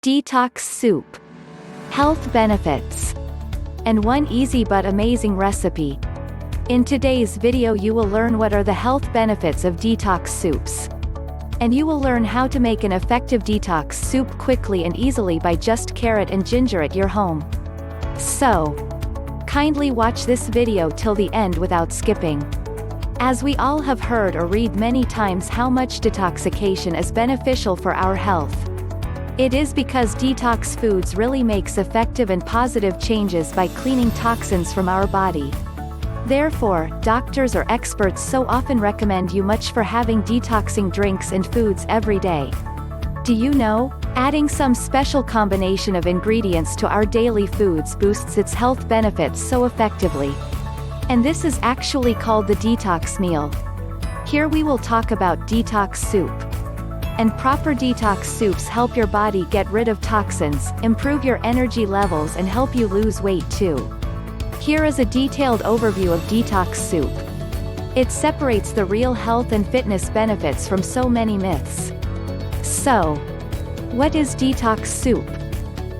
Detox Soup. Health benefits. And one easy but amazing recipe. In today's video you will learn what are the health benefits of detox soups. And you will learn how to make an effective detox soup quickly and easily by just carrot and ginger at your home. So, kindly watch this video till the end without skipping. As we all have heard or read many times how much detoxification is beneficial for our health. It is because detox foods really makes effective and positive changes by cleaning toxins from our body. Therefore, doctors or experts so often recommend you much for having detoxing drinks and foods every day. Do you know, adding some special combination of ingredients to our daily foods boosts its health benefits so effectively. And this is actually called the detox meal. Here we will talk about detox soup. And proper detox soups help your body get rid of toxins, improve your energy levels and help you lose weight too. Here is a detailed overview of detox soup. It separates the real health and fitness benefits from so many myths. So, what is detox soup?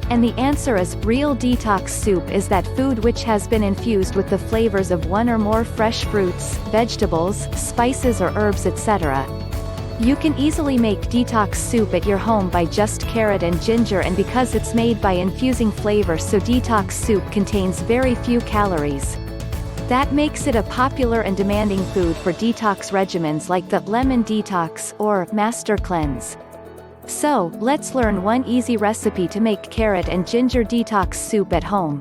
And the answer is, real detox soup is that food which has been infused with the flavors of one or more fresh fruits, vegetables, spices or herbs etc. You can easily make detox soup at your home by just carrot and ginger, and because it's made by infusing flavor, so detox soup contains very few calories. That makes it a popular and demanding food for detox regimens like the lemon detox or master cleanse. So, let's learn one easy recipe to make carrot and ginger detox soup at home.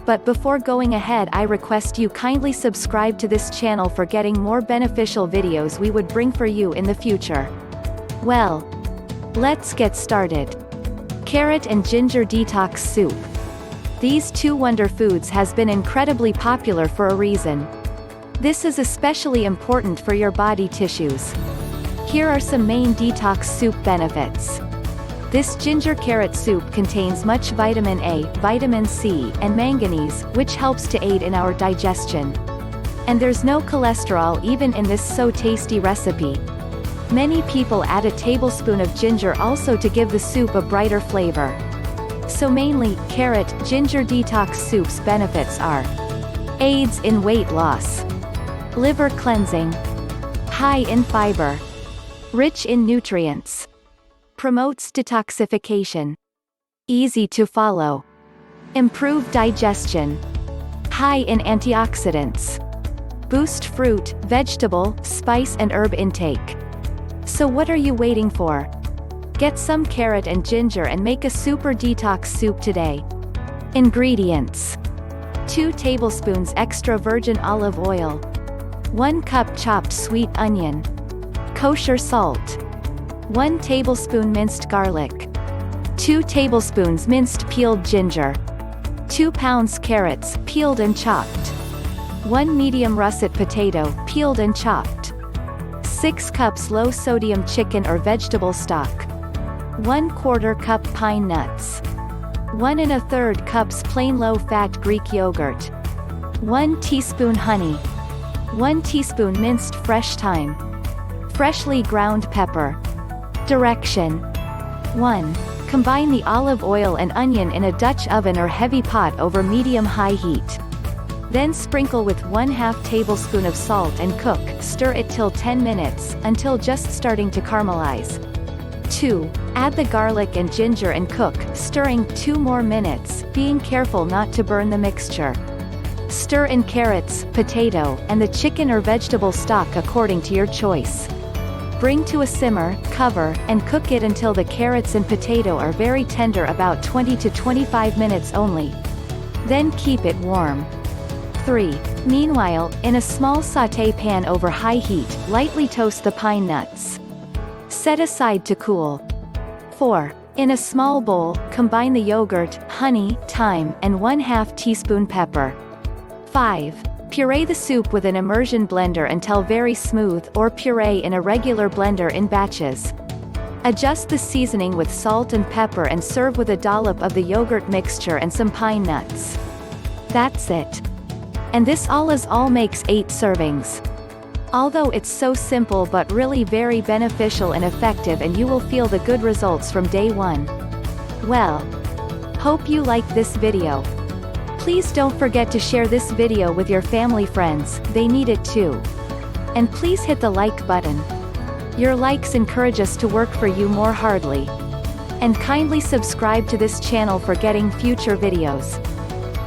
But before going ahead, I request you kindly subscribe to this channel for getting more beneficial videos we would bring for you in the future. Well, let's get started. Carrot and ginger detox soup. These two wonder foods has been incredibly popular for a reason. This is especially important for your body tissues. Here are some main detox soup benefits. This ginger carrot soup contains much vitamin A, vitamin C, and manganese, which helps to aid in our digestion. And there's no cholesterol even in this so tasty recipe. Many people add a tablespoon of ginger also to give the soup a brighter flavor. So mainly, carrot, ginger detox soup's benefits are: aids in weight loss, liver cleansing, high in fiber, rich in nutrients, promotes detoxification, easy to follow, improved digestion, high in antioxidants, boost fruit, vegetable, spice and herb intake. So what are you waiting for? Get some carrot and ginger and make a super detox soup today. Ingredients: 2 tablespoons extra virgin olive oil, 1 cup chopped sweet onion, kosher salt, 1 tablespoon minced garlic, 2 tablespoons minced peeled ginger, 2 pounds carrots, peeled and chopped, 1 medium russet potato, peeled and chopped, 6 cups low sodium chicken or vegetable stock, 1/4 cup pine nuts, 1 1/3 cups plain low fat Greek yogurt, 1 teaspoon honey, 1 teaspoon minced fresh thyme, freshly ground pepper. Direction: 1. Combine the olive oil and onion in a Dutch oven or heavy pot over medium-high heat. Then sprinkle with 1/2 tablespoon of salt and cook, stir it till 10 minutes, until just starting to caramelize. 2. Add the garlic and ginger and cook, stirring 2 more minutes, being careful not to burn the mixture. Stir in carrots, potato, and the chicken or vegetable stock according to your choice. Bring to a simmer, cover, and cook it until the carrots and potato are very tender, about 20 to 25 minutes only. Then keep it warm. 3. Meanwhile, in a small sauté pan over high heat, lightly toast the pine nuts. Set aside to cool. 4. In a small bowl, combine the yogurt, honey, thyme, and 1/2 teaspoon pepper. 5. Puree the soup with an immersion blender until very smooth, or puree in a regular blender in batches. Adjust the seasoning with salt and pepper and serve with a dollop of the yogurt mixture and some pine nuts. That's it. And this all makes 8 servings. Although it's so simple but really very beneficial and effective, and you will feel the good results from day one. Well, hope you like this video. Please don't forget to share this video with your family friends, they need it too. And please hit the like button. Your likes encourage us to work for you more hardly. And kindly subscribe to this channel for getting future videos.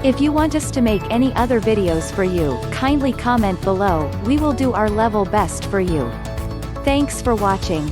If you want us to make any other videos for you, kindly comment below, we will do our level best for you. Thanks for watching.